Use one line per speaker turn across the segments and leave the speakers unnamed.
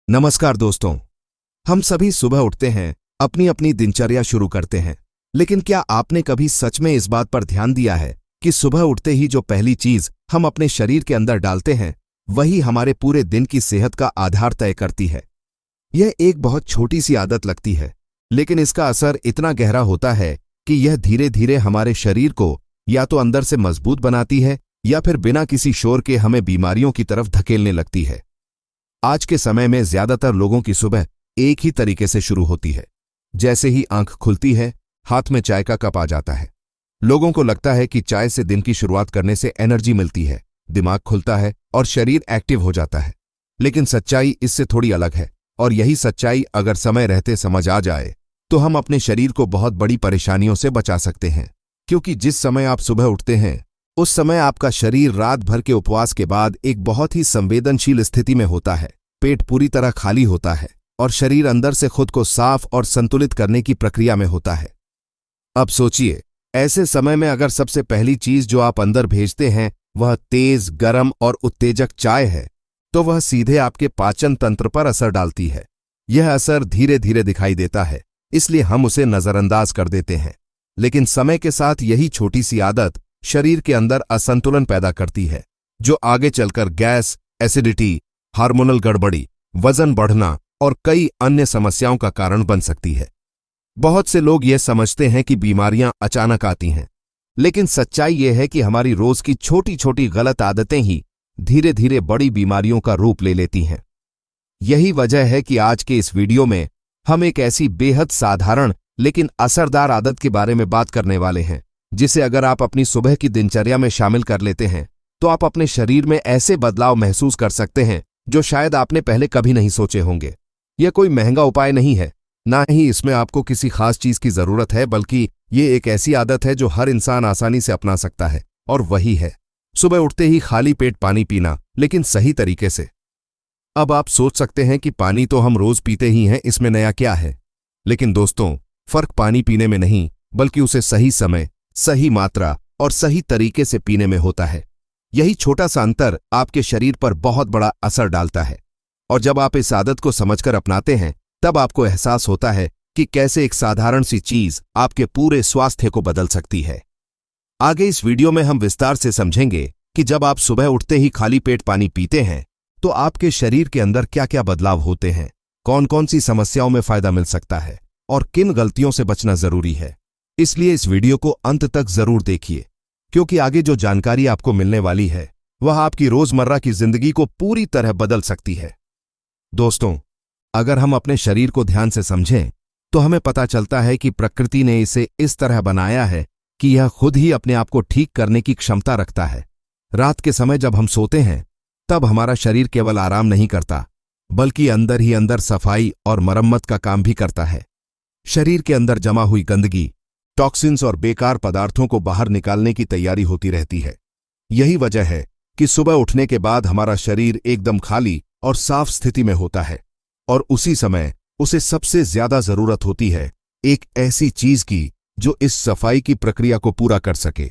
नमस्कार दोस्तों। हम सभी सुबह उठते हैं, अपनी अपनी दिनचर्या शुरू करते हैं। लेकिन क्या आपने कभी सच में इस बात पर ध्यान दिया है कि सुबह उठते ही जो पहली चीज हम अपने शरीर के अंदर डालते हैं वही हमारे पूरे दिन की सेहत का आधार तय करती है। यह एक बहुत छोटी सी आदत लगती है, लेकिन इसका असर इतना गहरा होता है कि यह धीरे धीरे हमारे शरीर को या तो अंदर से मजबूत बनाती है या फिर बिना किसी शोर के हमें बीमारियों की तरफ धकेलने लगती है। आज के समय में ज्यादातर लोगों की सुबह एक ही तरीके से शुरू होती है। जैसे ही आंख खुलती है, हाथ में चाय का कप आ जाता है। लोगों को लगता है कि चाय से दिन की शुरुआत करने से एनर्जी मिलती है, दिमाग खुलता है और शरीर एक्टिव हो जाता है। लेकिन सच्चाई इससे थोड़ी अलग है, और यही सच्चाई अगर समय रहते समझ आ जाए तो हम अपने शरीर को बहुत बड़ी परेशानियों से बचा सकते हैं। क्योंकि जिस समय आप सुबह उठते हैं उस समय आपका शरीर रात भर के उपवास के बाद एक बहुत ही संवेदनशील स्थिति में होता है। पेट पूरी तरह खाली होता है और शरीर अंदर से खुद को साफ और संतुलित करने की प्रक्रिया में होता है। अब सोचिए, ऐसे समय में अगर सबसे पहली चीज जो आप अंदर भेजते हैं वह तेज, गर्म और उत्तेजक चाय है, तो वह सीधे आपके पाचन तंत्र पर असर डालती है। यह असर धीरे धीरे दिखाई देता है, इसलिए हम उसे नजरअंदाज कर देते हैं। लेकिन समय के साथ यही छोटी सी आदत शरीर के अंदर असंतुलन पैदा करती है, जो आगे चलकर गैस, एसिडिटी, हार्मोनल गड़बड़ी, वजन बढ़ना और कई अन्य समस्याओं का कारण बन सकती है। बहुत से लोग यह समझते हैं कि बीमारियां अचानक आती हैं, लेकिन सच्चाई यह है कि हमारी रोज की छोटी छोटी गलत आदतें ही धीरे धीरे बड़ी बीमारियों का रूप ले लेती हैं। यही वजह है कि आज के इस वीडियो में हम एक ऐसी बेहद साधारण लेकिन असरदार आदत के बारे में बात करने वाले हैं, जिसे अगर आप अपनी सुबह की दिनचर्या में शामिल कर लेते हैं तो आप अपने शरीर में ऐसे बदलाव महसूस कर सकते हैं जो शायद आपने पहले कभी नहीं सोचे होंगे। यह कोई महंगा उपाय नहीं है, ना ही इसमें आपको किसी खास चीज की जरूरत है, बल्कि ये एक ऐसी आदत है जो हर इंसान आसानी से अपना सकता है, और वही है सुबह उठते ही खाली पेट पानी पीना, लेकिन सही तरीके से। अब आप सोच सकते हैं कि पानी तो हम रोज पीते ही हैं, इसमें नया क्या है। लेकिन दोस्तों, फर्क पानी पीने में नहीं, बल्कि उसे सही समय, सही मात्रा और सही तरीके से पीने में होता है। यही छोटा सा अंतर आपके शरीर पर बहुत बड़ा असर डालता है, और जब आप इस आदत को समझकर अपनाते हैं तब आपको एहसास होता है कि कैसे एक साधारण सी चीज आपके पूरे स्वास्थ्य को बदल सकती है। आगे इस वीडियो में हम विस्तार से समझेंगे कि जब आप सुबह उठते ही खाली पेट पानी पीते हैं तो आपके शरीर के अंदर क्या क्या बदलाव होते हैं, कौन कौन सी समस्याओं में फायदा मिल सकता है और किन गलतियों से बचना जरूरी है। इसलिए इस वीडियो को अंत तक जरूर देखिए, क्योंकि आगे जो जानकारी आपको मिलने वाली है वह आपकी रोजमर्रा की जिंदगी को पूरी तरह बदल सकती है। दोस्तों, अगर हम अपने शरीर को ध्यान से समझें तो हमें पता चलता है कि प्रकृति ने इसे इस तरह बनाया है कि यह खुद ही अपने आप को ठीक करने की क्षमता रखता है। रात के समय जब हम सोते हैं तब हमारा शरीर केवल आराम नहीं करता, बल्कि अंदर ही अंदर सफाई और मरम्मत का काम भी करता है। शरीर के अंदर जमा हुई गंदगी, टॉक्सिन्स और बेकार पदार्थों को बाहर निकालने की तैयारी होती रहती है। यही वजह है कि सुबह उठने के बाद हमारा शरीर एकदम खाली और साफ स्थिति में होता है, और उसी समय उसे सबसे ज्यादा जरूरत होती है एक ऐसी चीज की जो इस सफाई की प्रक्रिया को पूरा कर सके।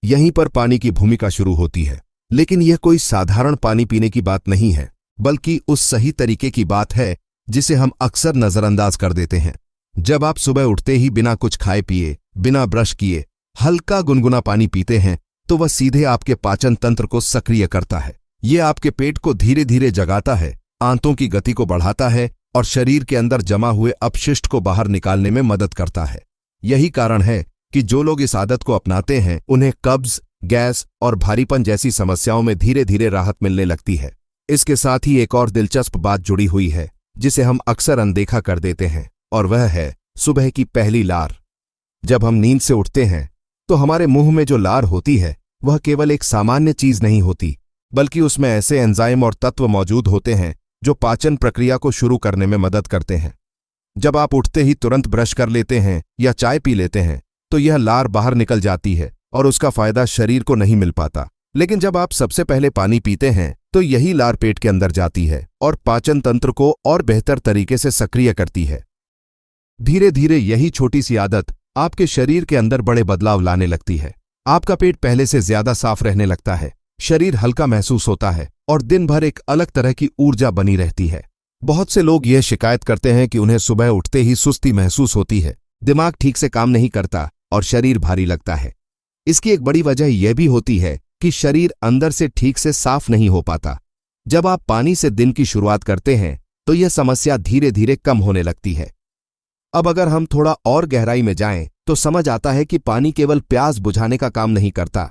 यहीं पर पानी की भूमिका शुरू होती है। लेकिन यह कोई साधारण पानी पीने की बात नहीं है, बल्कि उस सही तरीके की बात है जिसे हम अक्सर नजरअंदाज कर देते हैं। जब आप सुबह उठते ही बिना कुछ खाए पिए, बिना ब्रश किए हल्का गुनगुना पानी पीते हैं तो वह सीधे आपके पाचन तंत्र को सक्रिय करता है। यह आपके पेट को धीरे धीरे जगाता है, आंतों की गति को बढ़ाता है और शरीर के अंदर जमा हुए अपशिष्ट को बाहर निकालने में मदद करता है। यही कारण है कि जो लोग इस आदत को अपनाते हैं उन्हें कब्ज, गैस और भारीपन जैसी समस्याओं में धीरे धीरे राहत मिलने लगती है। इसके साथ ही एक और दिलचस्प बात जुड़ी हुई है जिसे हम अक्सर अनदेखा कर देते हैं, और वह है सुबह की पहली लार। जब हम नींद से उठते हैं तो हमारे मुंह में जो लार होती है वह केवल एक सामान्य चीज नहीं होती, बल्कि उसमें ऐसे एंजाइम और तत्व मौजूद होते हैं जो पाचन प्रक्रिया को शुरू करने में मदद करते हैं। जब आप उठते ही तुरंत ब्रश कर लेते हैं या चाय पी लेते हैं तो यह लार बाहर निकल जाती है और उसका फायदा शरीर को नहीं मिल पाता। लेकिन जब आप सबसे पहले पानी पीते हैं तो यही लार पेट के अंदर जाती है और पाचन तंत्र को और बेहतर तरीके से सक्रिय करती है। धीरे धीरे यही छोटी सी आदत आपके शरीर के अंदर बड़े बदलाव लाने लगती है। आपका पेट पहले से ज्यादा साफ रहने लगता है, शरीर हल्का महसूस होता है और दिन भर एक अलग तरह की ऊर्जा बनी रहती है। बहुत से लोग यह शिकायत करते हैं कि उन्हें सुबह उठते ही सुस्ती महसूस होती है, दिमाग ठीक से काम नहीं करता और शरीर भारी लगता है। इसकी एक बड़ी वजह यह भी होती है कि शरीर अंदर से ठीक से साफ नहीं हो पाता। जब आप पानी से दिन की शुरुआत करते हैं तो यह समस्या धीरे धीरे कम होने लगती है। अब अगर हम थोड़ा और गहराई में जाएं तो समझ आता है कि पानी केवल प्यास बुझाने का काम नहीं करता,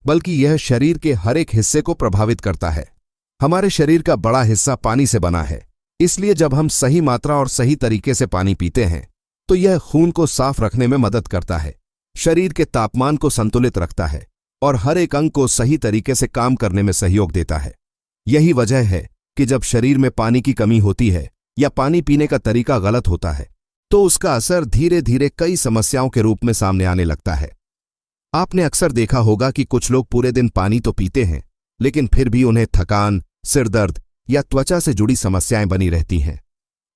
बल्कि यह शरीर के हर एक हिस्से को प्रभावित करता है। हमारे शरीर का बड़ा हिस्सा पानी से बना है, इसलिए जब हम सही मात्रा और सही तरीके से पानी पीते हैं तो यह खून को साफ रखने में मदद करता है, शरीर के तापमान को संतुलित रखता है और हर एक अंग को सही तरीके से काम करने में सहयोग देता है। यही वजह है कि जब शरीर में पानी की कमी होती है या पानी पीने का तरीका गलत होता है तो उसका असर धीरे धीरे कई समस्याओं के रूप में सामने आने लगता है। आपने अक्सर देखा होगा कि कुछ लोग पूरे दिन पानी तो पीते हैं, लेकिन फिर भी उन्हें थकान, सिरदर्द या त्वचा से जुड़ी समस्याएं बनी रहती हैं।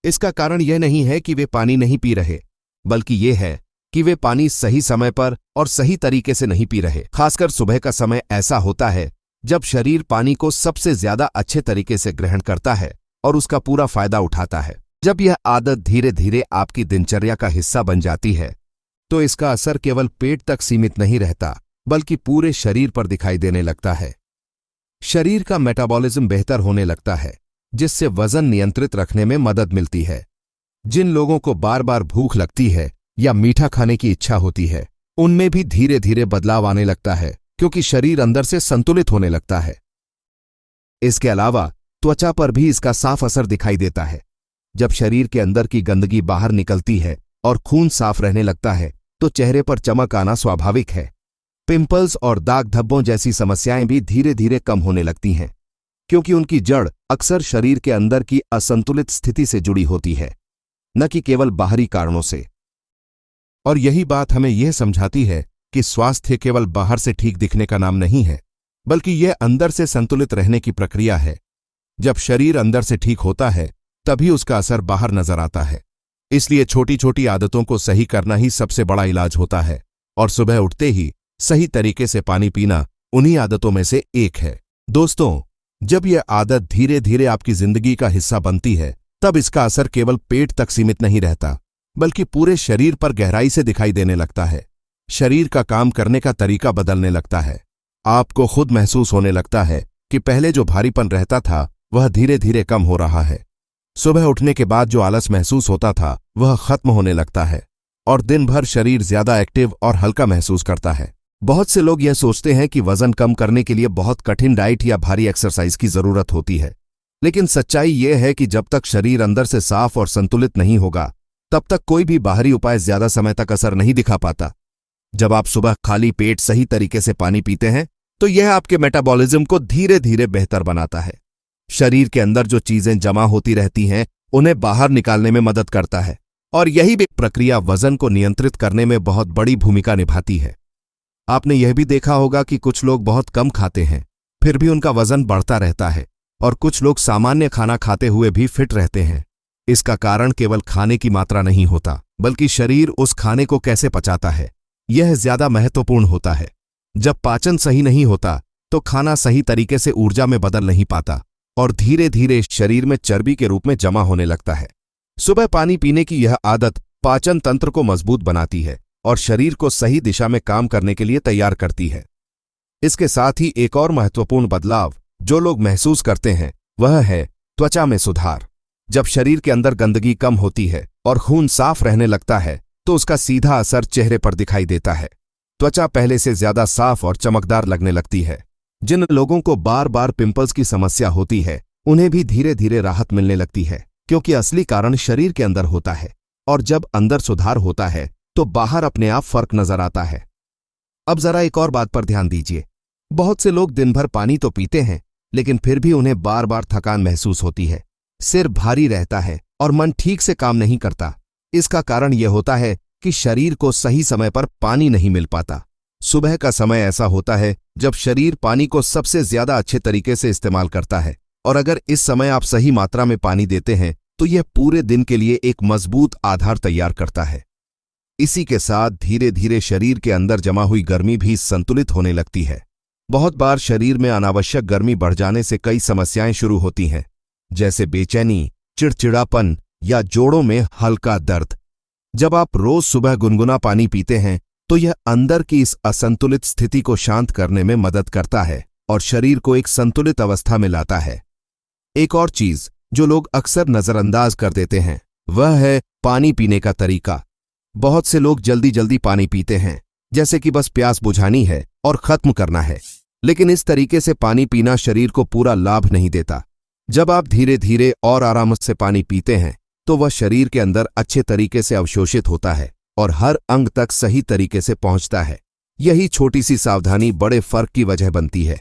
इसका कारण यह नहीं है कि वे पानी नहीं पी रहे, बल्कि यह है कि वे पानी सही समय पर और सही तरीके से नहीं पी रहे। खासकर सुबह का समय ऐसा होता है जब शरीर पानी को सबसे ज्यादा अच्छे तरीके से ग्रहण करता है और उसका पूरा फायदा उठाता है। जब यह आदत धीरे धीरे आपकी दिनचर्या का हिस्सा बन जाती है तो इसका असर केवल पेट तक सीमित नहीं रहता, बल्कि पूरे शरीर पर दिखाई देने लगता है। शरीर का मेटाबॉलिज्म बेहतर होने लगता है, जिससे वजन नियंत्रित रखने में मदद मिलती है। जिन लोगों को बार बार भूख लगती है या मीठा खाने की इच्छा होती है, उनमें भी धीरे धीरे बदलाव आने लगता है, क्योंकि शरीर अंदर से संतुलित होने लगता है। इसके अलावा त्वचा पर भी इसका साफ असर दिखाई देता है। जब शरीर के अंदर की गंदगी बाहर निकलती है और खून साफ रहने लगता है तो चेहरे पर चमक आना स्वाभाविक है। पिंपल्स और दाग धब्बों जैसी समस्याएं भी धीरे धीरे कम होने लगती हैं, क्योंकि उनकी जड़ अक्सर शरीर के अंदर की असंतुलित स्थिति से जुड़ी होती है, न कि केवल बाहरी कारणों से। और यही बात हमें यह समझाती है कि स्वास्थ्य केवल बाहर से ठीक दिखने का नाम नहीं है, बल्कि यह अंदर से संतुलित रहने की प्रक्रिया है। जब शरीर अंदर से ठीक होता है तभी उसका असर बाहर नजर आता है। इसलिए छोटी छोटी आदतों को सही करना ही सबसे बड़ा इलाज होता है, और सुबह उठते ही सही तरीके से पानी पीना उन्हीं आदतों में से एक है। दोस्तों, जब यह आदत धीरे धीरे आपकी जिंदगी का हिस्सा बनती है तब इसका असर केवल पेट तक सीमित नहीं रहता, बल्कि पूरे शरीर पर गहराई से दिखाई देने लगता है। शरीर का काम करने का तरीका बदलने लगता है। आपको खुद महसूस होने लगता है कि पहले जो भारीपन रहता था वह धीरे धीरे कम हो रहा है। सुबह उठने के बाद जो आलस महसूस होता था वह खत्म होने लगता है और दिन भर शरीर ज्यादा एक्टिव और हल्का महसूस करता है। बहुत से लोग यह सोचते हैं कि वजन कम करने के लिए बहुत कठिन डाइट या भारी एक्सरसाइज की जरूरत होती है, लेकिन सच्चाई यह है कि जब तक शरीर अंदर से साफ और संतुलित नहीं होगा तब तक कोई भी बाहरी उपाय ज्यादा समय तक असर नहीं दिखा पाता। जब आप सुबह खाली पेट सही तरीके से पानी पीते हैं तो यह आपके मेटाबॉलिज्म को धीरे धीरे बेहतर बनाता है। शरीर के अंदर जो चीजें जमा होती रहती हैं उन्हें बाहर निकालने में मदद करता है, और यही प्रक्रिया वजन को नियंत्रित करने में बहुत बड़ी भूमिका निभाती है। आपने यह भी देखा होगा कि कुछ लोग बहुत कम खाते हैं फिर भी उनका वजन बढ़ता रहता है, और कुछ लोग सामान्य खाना खाते हुए भी फिट रहते हैं। इसका कारण केवल खाने की मात्रा नहीं होता, बल्कि शरीर उस खाने को कैसे पचाता है, यह ज्यादा महत्वपूर्ण होता है। जब पाचन सही नहीं होता तो खाना सही तरीके से ऊर्जा में बदल नहीं पाता और धीरे धीरे शरीर में चर्बी के रूप में जमा होने लगता है। सुबह पानी पीने की यह आदत पाचन तंत्र को मजबूत बनाती है और शरीर को सही दिशा में काम करने के लिए तैयार करती है। इसके साथ ही एक और महत्वपूर्ण बदलाव जो लोग महसूस करते हैं वह है त्वचा में सुधार। जब शरीर के अंदर गंदगी कम होती है और खून साफ रहने लगता है तो उसका सीधा असर चेहरे पर दिखाई देता है। त्वचा पहले से ज्यादा साफ और चमकदार लगने लगती है। जिन लोगों को बार बार पिंपल्स की समस्या होती है उन्हें भी धीरे धीरे राहत मिलने लगती है, क्योंकि असली कारण शरीर के अंदर होता है, और जब अंदर सुधार होता है तो बाहर अपने आप फर्क नजर आता है। अब जरा एक और बात पर ध्यान दीजिए। बहुत से लोग दिन भर पानी तो पीते हैं, लेकिन फिर भी उन्हें बार बार थकान महसूस होती है, सिर भारी रहता है और मन ठीक से काम नहीं करता। इसका कारण यह होता है कि शरीर को सही समय पर पानी नहीं मिल पाता। सुबह का समय ऐसा होता है जब शरीर पानी को सबसे ज्यादा अच्छे तरीके से इस्तेमाल करता है, और अगर इस समय आप सही मात्रा में पानी देते हैं तो यह पूरे दिन के लिए एक मजबूत आधार तैयार करता है। इसी के साथ धीरे धीरे शरीर के अंदर जमा हुई गर्मी भी संतुलित होने लगती है। बहुत बार शरीर में अनावश्यक गर्मी बढ़ जाने से कई समस्याएं शुरू होती हैं, जैसे बेचैनी, चिड़चिड़ापन या जोड़ों में हल्का दर्द। जब आप रोज सुबह गुनगुना पानी पीते हैं तो यह अंदर की इस असंतुलित स्थिति को शांत करने में मदद करता है और शरीर को एक संतुलित अवस्था में लाता है। एक और चीज जो लोग अक्सर नजरअंदाज कर देते हैं वह है पानी पीने का तरीका। बहुत से लोग जल्दी जल्दी पानी पीते हैं, जैसे कि बस प्यास बुझानी है और खत्म करना है। लेकिन इस तरीके से पानी पीना शरीर को पूरा लाभ नहीं देता। जब आप धीरे धीरे और आराम से पानी पीते हैं तो वह शरीर के अंदर अच्छे तरीके से अवशोषित होता है और हर अंग तक सही तरीके से पहुंचता है। यही छोटी सी सावधानी बड़े फर्क की वजह बनती है।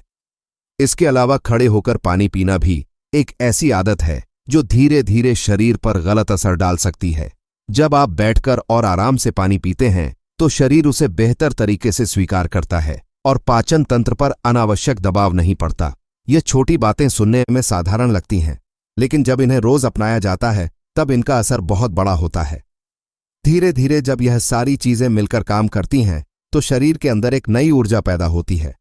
इसके अलावा खड़े होकर पानी पीना भी एक ऐसी आदत है जो धीरे धीरे शरीर पर गलत असर डाल सकती है। जब आप बैठकर और आराम से पानी पीते हैं तो शरीर उसे बेहतर तरीके से स्वीकार करता है और पाचन तंत्र पर अनावश्यक दबाव नहीं पड़ता। ये छोटी बातें सुनने में साधारण लगती हैं, लेकिन जब इन्हें रोज अपनाया जाता है तब इनका असर बहुत बड़ा होता है। धीरे धीरे जब यह सारी चीजें मिलकर काम करती हैं तो शरीर के अंदर एक नई ऊर्जा पैदा होती है।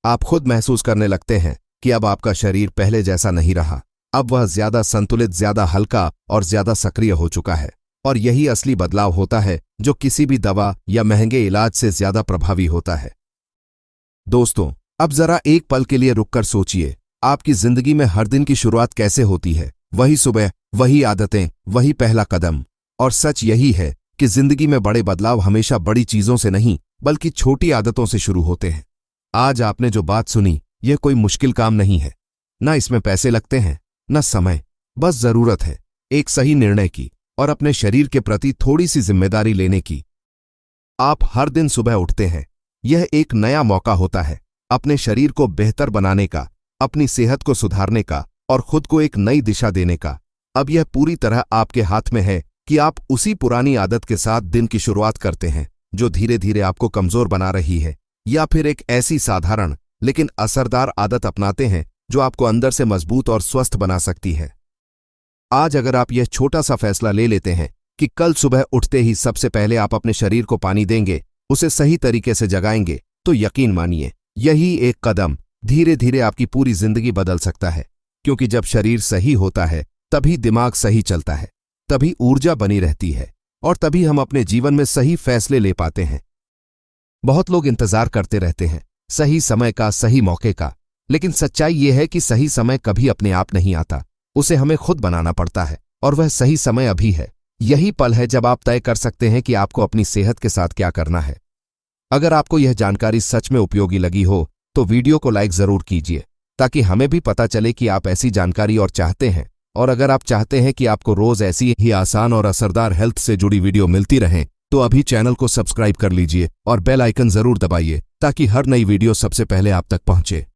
आप खुद महसूस करने लगते हैं कि अब आपका शरीर पहले जैसा नहीं रहा। अब वह ज्यादा संतुलित, ज्यादा हल्का और ज्यादा सक्रिय हो चुका है। और यही असली बदलाव होता है जो किसी भी दवा या महंगे इलाज से ज्यादा प्रभावी होता है। दोस्तों, अब जरा एक पल के लिए रुककर सोचिए, आपकी जिंदगी में हर दिन की शुरुआत कैसे होती है? वही सुबह, वही आदतें, वही पहला कदम। और सच यही है कि जिंदगी में बड़े बदलाव हमेशा बड़ी चीजों से नहीं बल्कि छोटी आदतों से शुरू होते हैं। आज आपने जो बात सुनी यह कोई मुश्किल काम नहीं है। न इसमें पैसे लगते हैं, न समय। बस जरूरत है एक सही निर्णय की और अपने शरीर के प्रति थोड़ी सी जिम्मेदारी लेने की। आप हर दिन सुबह उठते हैं, यह एक नया मौका होता है अपने शरीर को बेहतर बनाने का, अपनी सेहत को सुधारने का और खुद को एक नई दिशा देने का। अब यह पूरी तरह आपके हाथ में है कि आप उसी पुरानी आदत के साथ दिन की शुरुआत करते हैं जो धीरे धीरे आपको कमजोर बना रही है, या फिर एक ऐसी साधारण लेकिन असरदार आदत अपनाते हैं जो आपको अंदर से मजबूत और स्वस्थ बना सकती है। आज अगर आप यह छोटा सा फैसला ले लेते हैं कि कल सुबह उठते ही सबसे पहले आप अपने शरीर को पानी देंगे, उसे सही तरीके से जगाएंगे, तो यकीन मानिए यही एक कदम धीरे धीरे आपकी पूरी जिंदगी बदल सकता है। क्योंकि जब शरीर सही होता है तभी दिमाग सही चलता है, तभी ऊर्जा बनी रहती है और तभी हम अपने जीवन में सही फैसले ले पाते हैं। बहुत लोग इंतजार करते रहते हैं सही समय का, सही मौके का, लेकिन सच्चाई यह है कि सही समय कभी अपने आप नहीं आता, उसे हमें खुद बनाना पड़ता है। और वह सही समय अभी है। यही पल है जब आप तय कर सकते हैं कि आपको अपनी सेहत के साथ क्या करना है। अगर आपको यह जानकारी सच में उपयोगी लगी हो तो वीडियो को लाइक जरूर कीजिए ताकि हमें भी पता चले कि आप ऐसी जानकारी और चाहते हैं। और अगर आप चाहते हैं कि आपको रोज ऐसी ही आसान और असरदार हेल्थ से जुड़ी वीडियो मिलती रहें तो अभी चैनल को सब्सक्राइब कर लीजिए और बेल आइकन जरूर दबाइए ताकि हर नई वीडियो सबसे पहले आप तक पहुंचे।